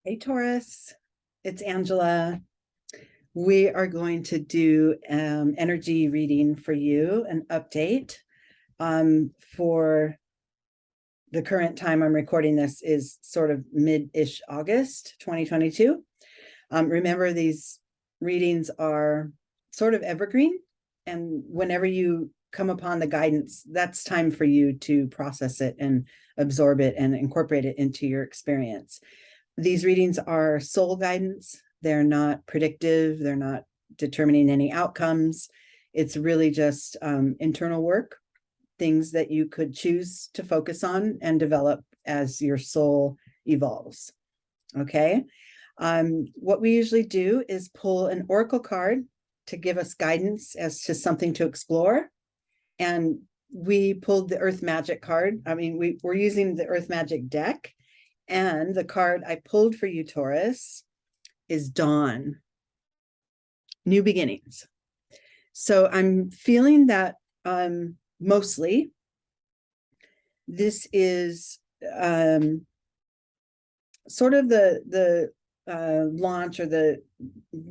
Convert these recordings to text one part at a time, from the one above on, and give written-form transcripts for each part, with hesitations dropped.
Hey Taurus, it's Angela. We are going to do energy reading for you, an update for the current time I'm recording this is sort of mid-ish August 2022. Remember, these readings are sort of evergreen, and whenever you come upon the guidance, that's time for you to process it and absorb it and incorporate it into your experience. These readings are soul guidance. They're not predictive. They're not determining any outcomes. It's really just internal work, things that you could choose to focus on and develop as your soul evolves. Okay. What we usually do is pull an oracle card to give us guidance as to something to explore. And we pulled the Earth Magic card. I mean, we're using the Earth Magic deck. And the card I pulled for you, Taurus, is Dawn, New Beginnings. So I'm feeling that mostly this is sort of the launch or the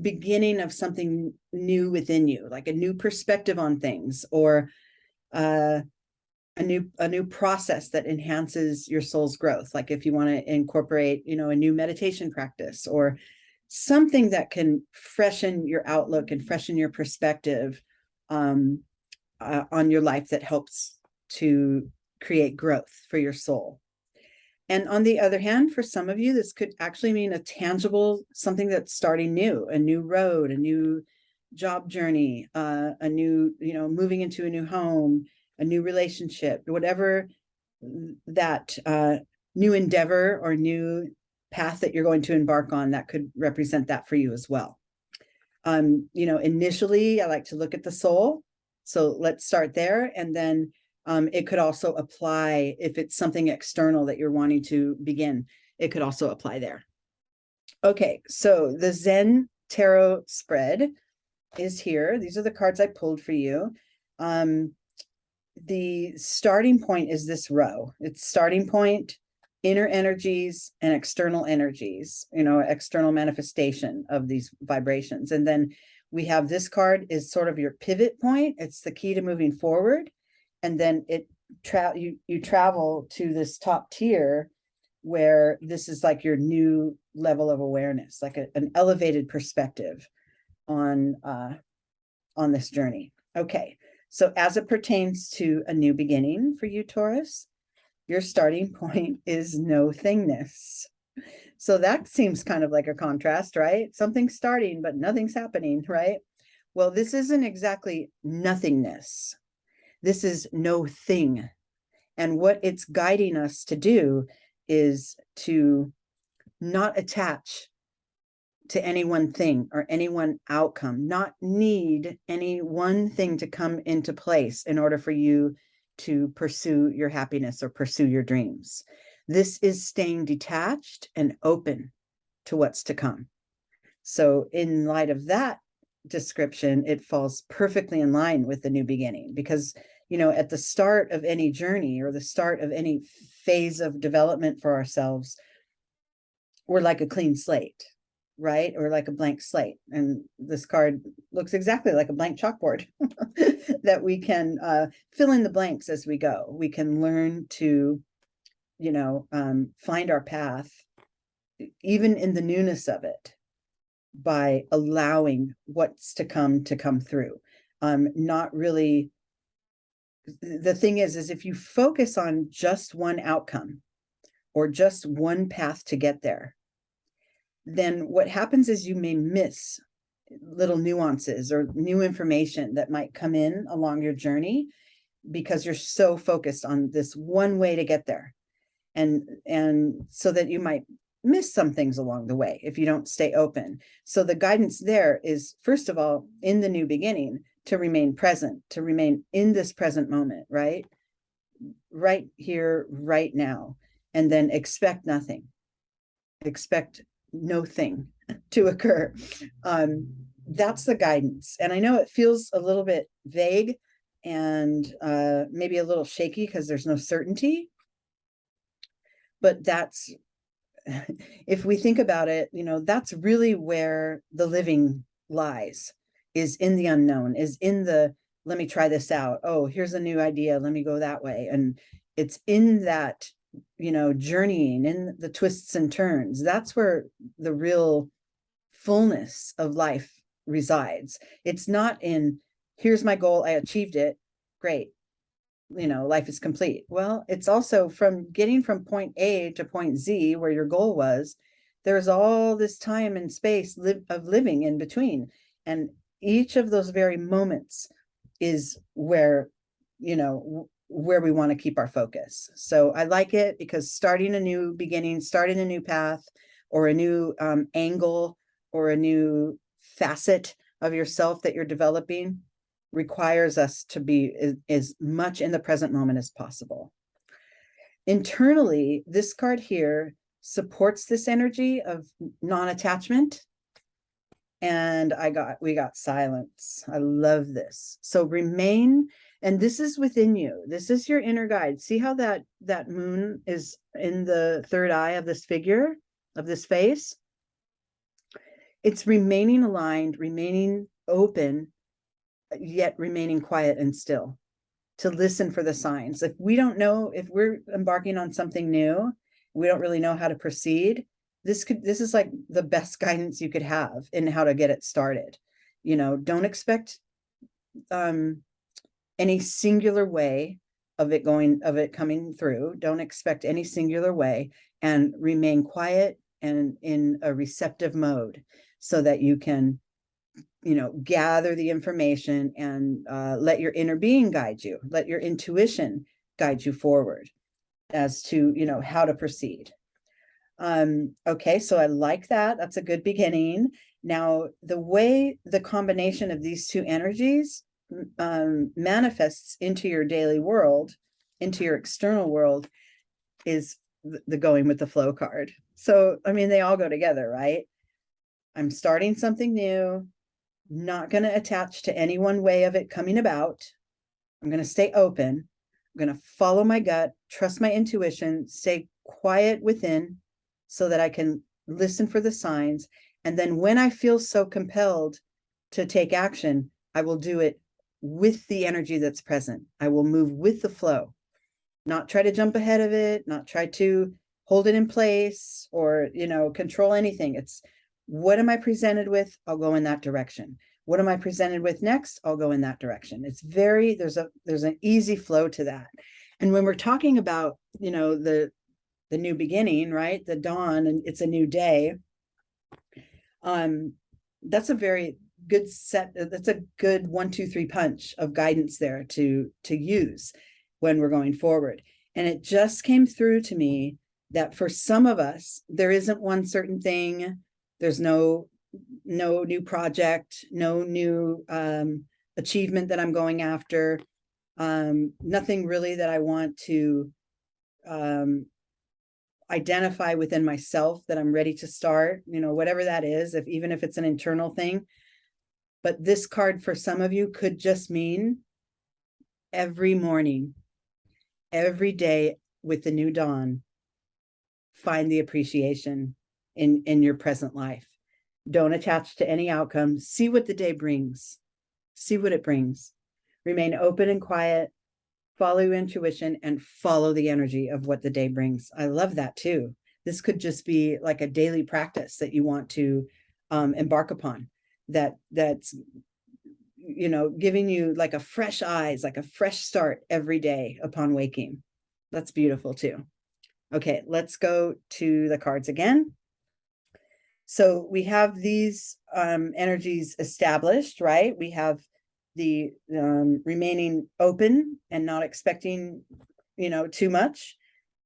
beginning of something new within you, like a new perspective on things, or a new process that enhances your soul's growth. Like if you want to incorporate, a new meditation practice or something that can freshen your outlook and freshen your perspective on your life, that helps to create growth for your soul. And on the other hand, for some of you, this could actually mean a tangible something that's starting new, a new road, a new job journey, a new, moving into a new home, a new relationship, whatever that new endeavor or new path that you're going to embark on, that could represent that for you as well. Initially, I like to look at the soul. So let's start there. And then it could also apply if it's something external that you're wanting to begin. It could also apply there. Okay, so the Zen Tarot spread is here. These are the cards I pulled for you. The starting point is this row. It's starting point, inner energies, and external energies, external manifestation of these vibrations. And then we have this card is sort of your pivot point. It's the key to moving forward. And then you travel to this top tier, where this is like your new level of awareness, like an elevated perspective on this journey. Okay. So as it pertains to a new beginning for you, Taurus, your starting point is no thingness. So that seems kind of like a contrast, right? Something's starting, but nothing's happening, right? Well, this isn't exactly nothingness. This is no thing. And what it's guiding us to do is to not attach to any one thing or any one outcome, not need any one thing to come into place in order for you to pursue your happiness or pursue your dreams. This is staying detached and open to what's to come. So in light of that description, it falls perfectly in line with the new beginning, because, at the start of any journey or the start of any phase of development for ourselves, we're like a clean slate, right? Or like a blank slate. And this card looks exactly like a blank chalkboard that we can fill in the blanks as we go. We can learn to, find our path, even in the newness of it, by allowing what's to come through. Not really. The thing is if you focus on just one outcome or just one path to get there, then what happens is you may miss little nuances or new information that might come in along your journey, because you're so focused on this one way to get there. And so that you might miss some things along the way if you don't stay open. So the guidance there is, first of all, in the new beginning, to remain present, to remain in this present moment, right here, right now, and then expect nothing. Expect no thing to occur. That's the guidance. And I know it feels a little bit vague and maybe a little shaky because there's no certainty, but that's if we think about it, you know, that's really where the living lies, is in the unknown, is in the, let me try this out. Oh, here's a new idea. Let me go that way. And it's in that, you know, journeying, in the twists and turns. That's where the real fullness of life resides. It's not in, here's my goal, I achieved it, great, you know, life is complete. Well, it's also from getting from point A to point Z, where your goal was, there's all this time and space of living in between. And each of those very moments is where, you know, where we want to keep our focus. So I like it because starting a new beginning, starting a new path, or a new angle, or a new facet of yourself that you're developing, requires us to be as much in the present moment as possible. Internally, this card here supports this energy of non-attachment. And we got silence. I love this. So remain, and this is within you. This is your inner guide. See how that moon is in the third eye of this figure, of this face? It's remaining aligned, remaining open, yet remaining quiet and still, to listen for the signs. If we don't know, if we're embarking on something new, we don't really know how to proceed, this is like the best guidance you could have in how to get it started. You know, don't expect any singular way of it coming through. Don't expect any singular way, and remain quiet and in a receptive mode, so that you can, you know, gather the information and let your inner being guide you, let your intuition guide you forward as to, you know, how to proceed. Okay, so I like that. That's a good beginning. Now, the way the combination of these two energies manifests into your daily world, into your external world, is the going with the flow card. So, I mean, they all go together, right? I'm starting something new, not going to attach to any one way of it coming about. I'm going to stay open. I'm going to follow my gut, trust my intuition, stay quiet within, so that I can listen for the signs. And then when I feel so compelled to take action, I will do it with the energy that's present. I will move with the flow, not try to jump ahead of it, not try to hold it in place, or, you know, control anything. It's, what am I presented with? I'll go in that direction. What am I presented with next? I'll go in that direction. It's very, there's an easy flow to that. And when we're talking about, you know, the new beginning, right? The dawn, and it's a new day. That's a very good set. That's a good 1, 2, 3 punch of guidance there to use when we're going forward. And it just came through to me that for some of us, there isn't one certain thing. There's no new project, no new achievement that I'm going after. Nothing really that I want to identify within myself that I'm ready to start, you know, whatever that is, even if it's an internal thing. But this card for some of you could just mean every morning, every day with the new dawn, find the appreciation in your present life. Don't attach to any outcome. See what the day brings. See what it brings. Remain open and quiet. Follow your intuition and follow the energy of what the day brings. I love that too. This could just be like a daily practice that you want to embark upon. That's, you know, giving you like a fresh eyes, like a fresh start every day upon waking. That's beautiful too. Okay, let's go to the cards again. So we have these energies established, right? We have the remaining open and not expecting, you know, too much,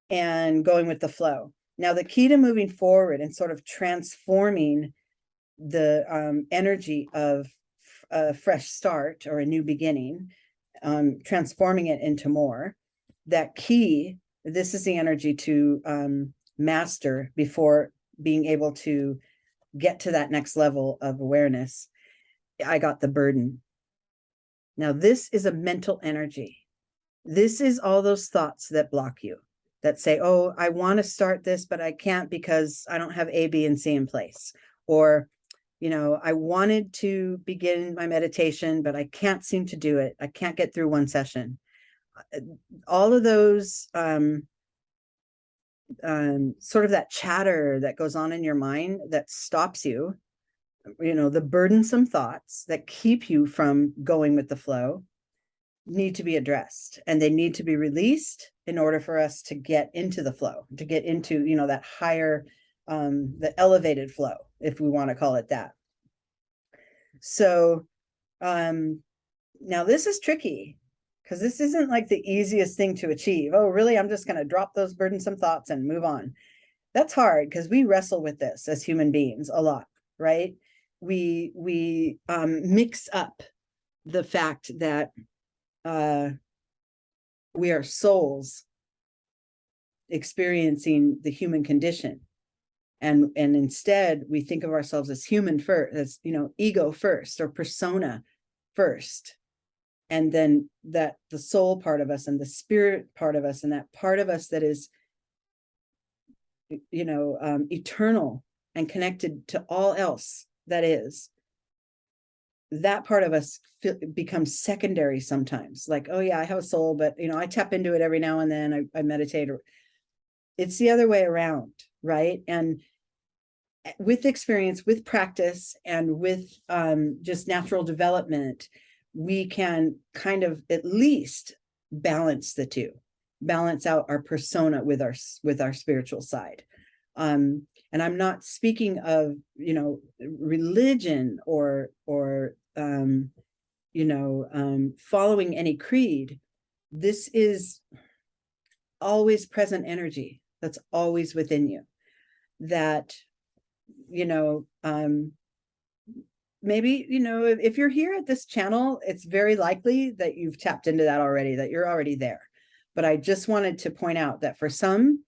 and going with the flow. Now, the key to moving forward and sort of transforming the energy of a fresh start or a new beginning, transforming it into more, that key, this is the energy to master before being able to get to that next level of awareness. I got the burden. Now, this is a mental energy. This is all those thoughts that block you, that say, oh, I want to start this, but I can't because I don't have A, B, and C in place. Or, I wanted to begin my meditation, but I can't seem to do it. I can't get through one session. All of those sort of that chatter that goes on in your mind that stops you, the burdensome thoughts that keep you from going with the flow, need to be addressed, and they need to be released in order for us to get into the flow, to get into, that higher, the elevated flow, if we want to call it that. So now this is tricky, because this isn't like the easiest thing to achieve. Oh, really? I'm just going to drop those burdensome thoughts and move on. That's hard, because we wrestle with this as human beings a lot, right? We mix up the fact that we are souls experiencing the human condition, and instead we think of ourselves as human first, as ego first, or persona first, and then that the soul part of us and the spirit part of us and that part of us that is eternal and connected to all else that is, that part of us becomes secondary sometimes. Like, oh yeah, I have a soul, but I tap into it every now and then. I meditate. Or it's the other way around, right? And with experience, with practice, and with just natural development, we can kind of at least balance the two, balance out our persona with our spiritual side. And I'm not speaking of, religion or following any creed. This is always present energy that's always within you. That, maybe, if you're here at this channel, it's very likely that you've tapped into that already, that you're already there. But I just wanted to point out that for some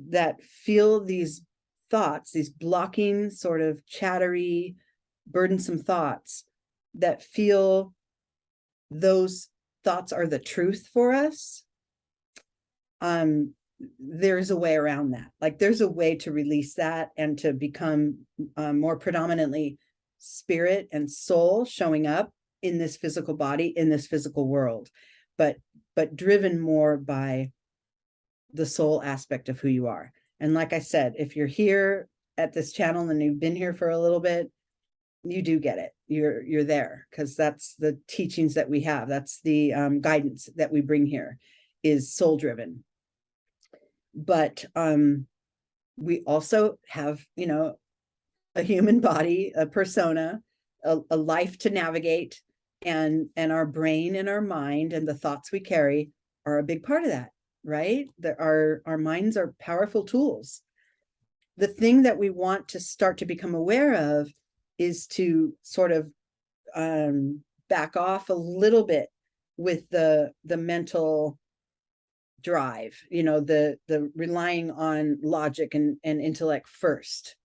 that feel these thoughts, these blocking, sort of chattery, burdensome thoughts, that feel those thoughts are the truth for us, there's a way around that. Like, there's a way to release that and to become more predominantly spirit and soul showing up in this physical body, in this physical world, but driven more by the soul aspect of who you are. And like I said, if you're here at this channel and you've been here for a little bit, you do get it. You're there, because that's the teachings that we have. That's the guidance that we bring here, is soul driven. But we also have, a human body, a persona, a life to navigate, and our brain and our mind and the thoughts we carry are a big part of that, right? Our minds are powerful tools. The thing that we want to start to become aware of is to sort of back off a little bit with the mental drive, the relying on logic and intellect first.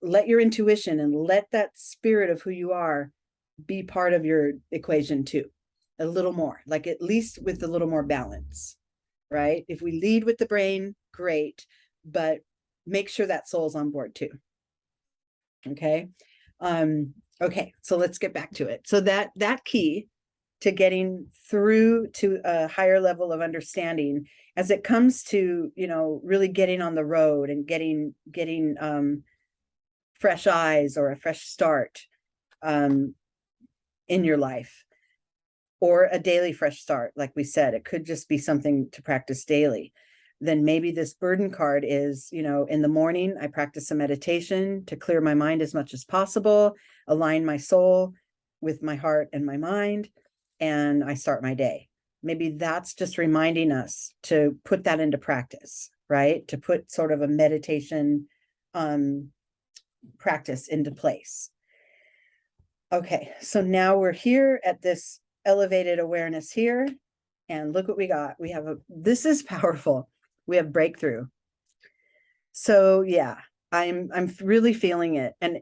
Let your intuition and let that spirit of who you are be part of your equation too, a little more, like at least with a little more balance, right? If we lead with the brain, great, but make sure that soul's on board too. Okay. Okay, so let's get back to it. So that key to getting through to a higher level of understanding, as it comes to, really getting on the road and getting fresh eyes or a fresh start in your life, or a daily fresh start. Like we said, it could just be something to practice daily. Then maybe this burden card is, in the morning, I practice a meditation to clear my mind as much as possible, align my soul with my heart and my mind, and I start my day. Maybe that's just reminding us to put that into practice, right? To put sort of a meditation practice into place. Okay, so now we're here at this elevated awareness here, and look what we got. We have this is powerful. We have breakthrough. So yeah, I'm really feeling it. And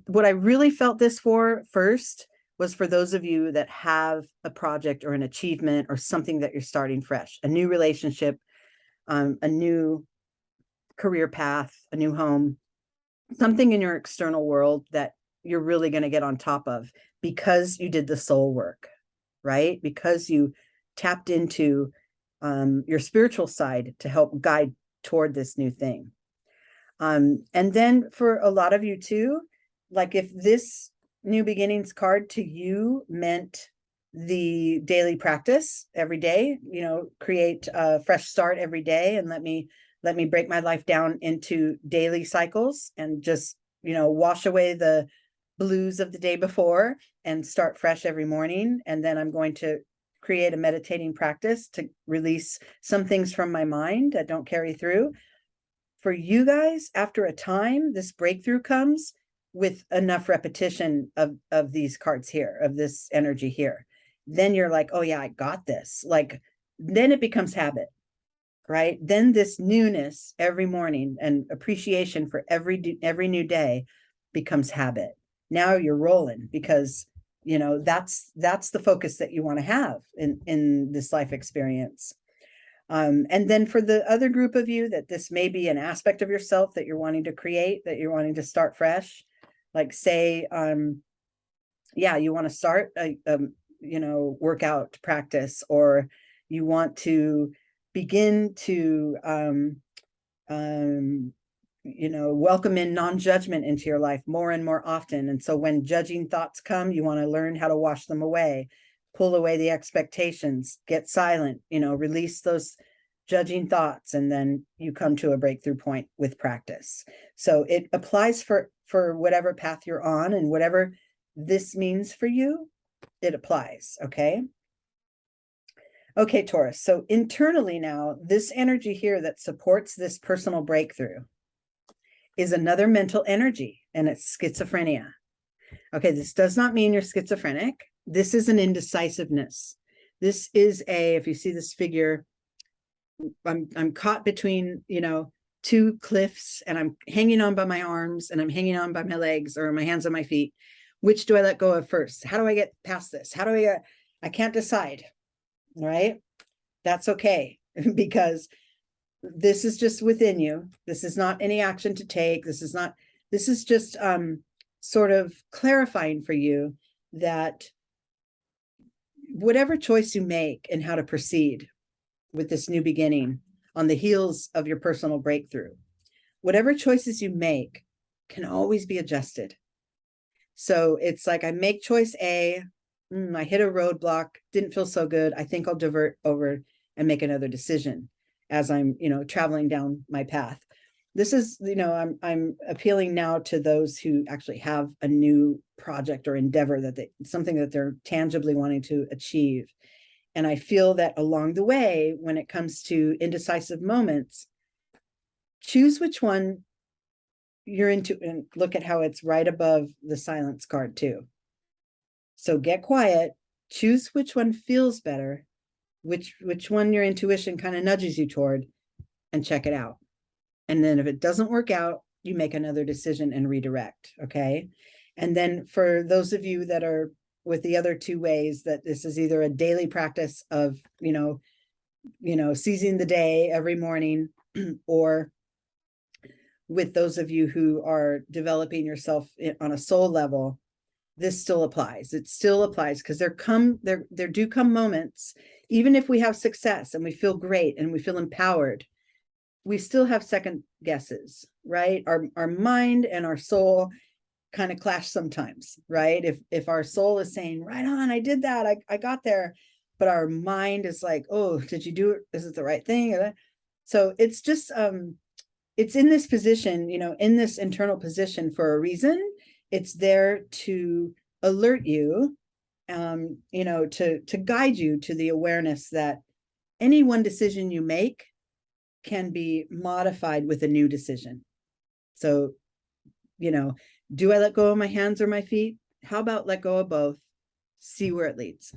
what I really felt this for first was for those of you that have a project or an achievement or something that you're starting fresh, a new relationship, a new career path, a new home, something in your external world that you're really going to get on top of because you did the soul work, right? Because you tapped into your spiritual side to help guide toward this new thing. And then for a lot of you too, like if this new beginnings card to you meant the daily practice every day, create a fresh start every day and let me break my life down into daily cycles and just, wash away the blues of the day before and start fresh every morning. And then I'm going to create a meditating practice to release some things from my mind that don't carry through. For you guys, after a time, this breakthrough comes with enough repetition of these cards here, of this energy here. Then you're like, oh yeah, I got this. Like, then it becomes habit, right? Then this newness every morning and appreciation for every new day becomes habit. Now you're rolling because, that's the focus that you want to have in this life experience. And then for the other group of you that this may be an aspect of yourself that you're wanting to create, that you're wanting to start fresh, like say, you want to start a workout practice, or you want to begin to, welcome in non-judgment into your life more and more often. And so when judging thoughts come, you want to learn how to wash them away, pull away the expectations, get silent, release those judging thoughts, and then you come to a breakthrough point with practice. So it applies for whatever path you're on, and whatever this means for you, it applies. Okay, Taurus. So internally now, this energy here that supports this personal breakthrough is another mental energy, and it's schizophrenia. Okay, this does not mean you're schizophrenic. This is an indecisiveness. This is if you see this figure, I'm caught between, two cliffs, and I'm hanging on by my arms, and I'm hanging on by my legs or my hands on my feet. Which do I let go of first? How do I get past this? How do I can't decide, right? That's okay, because this is just within you. This is not any action to take. This is just sort of clarifying for you that whatever choice you make and how to proceed with this new beginning on the heels of your personal breakthrough, whatever choices you make can always be adjusted. So it's like, I make choice A, I hit a roadblock, didn't feel so good. I think I'll divert over and make another decision as I'm, traveling down my path. This is, I'm appealing now to those who actually have a new project or endeavor something that they're tangibly wanting to achieve. And I feel that along the way, when it comes to indecisive moments, choose which one you're into, and look at how it's right above the silence card too. So get quiet, choose which one feels better, which one your intuition kind of nudges you toward, and check it out. And then if it doesn't work out, you make another decision and redirect. Okay. And then for those of you that are with the other two ways, that this is either a daily practice of, seizing the day every morning, or with those of you who are developing yourself on a soul level, this still applies. It still applies, because there do come moments, even if we have success and we feel great and we feel empowered, we still have second guesses, right? Our mind and our soul kind of clash sometimes, right? If our soul is saying, right on, I did that, I got there, but our mind is like, oh, did you do it? Is it the right thing? So it's just, it's in this position, in this internal position for a reason. It's there to alert you, to guide you to the awareness that any one decision you make can be modified with a new decision. So, do I let go of my hands or my feet? How about let go of both? See where it leads,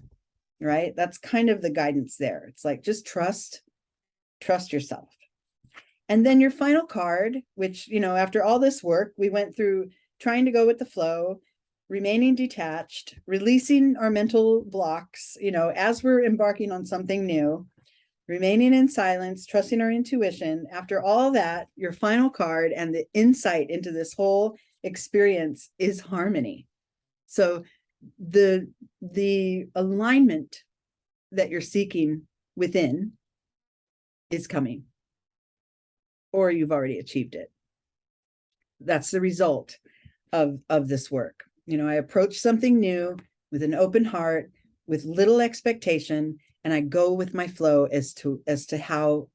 right? That's kind of the guidance there. It's like, just trust yourself. And then your final card, which, after all this work, we went through trying to go with the flow, remaining detached, releasing our mental blocks, as we're embarking on something new, remaining in silence, trusting our intuition. After all that, your final card and the insight into this whole experience is harmony. So the alignment that you're seeking within is coming, or you've already achieved it. That's the result of this work. You know, I approach something new with an open heart, with little expectation, and I go with my flow as to how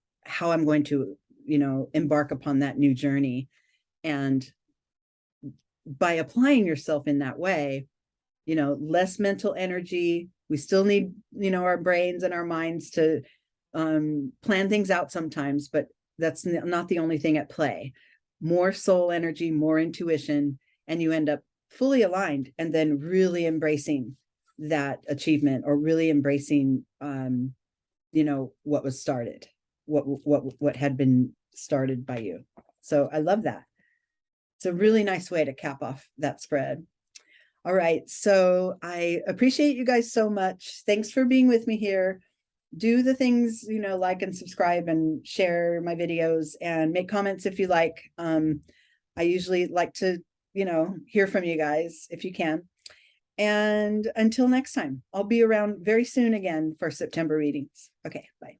I'm going to, you know, embark upon that new journey. And by applying yourself in that way, you know, less mental energy. We still need, you know, our brains and our minds to plan things out sometimes, but that's not the only thing at play. More soul energy, more intuition, and you end up fully aligned, and then really embracing that achievement, or really embracing, you know, what was started, what had been started by you. So I love that. It's a really nice way to cap off that spread. All right, so I appreciate you guys so much. Thanks for being with me here. Do the things, you know, like and subscribe and share my videos and make comments if you like. I usually like to, you know, hear from you guys if you can. And until next time, I'll be around very soon again for September readings. Okay, bye.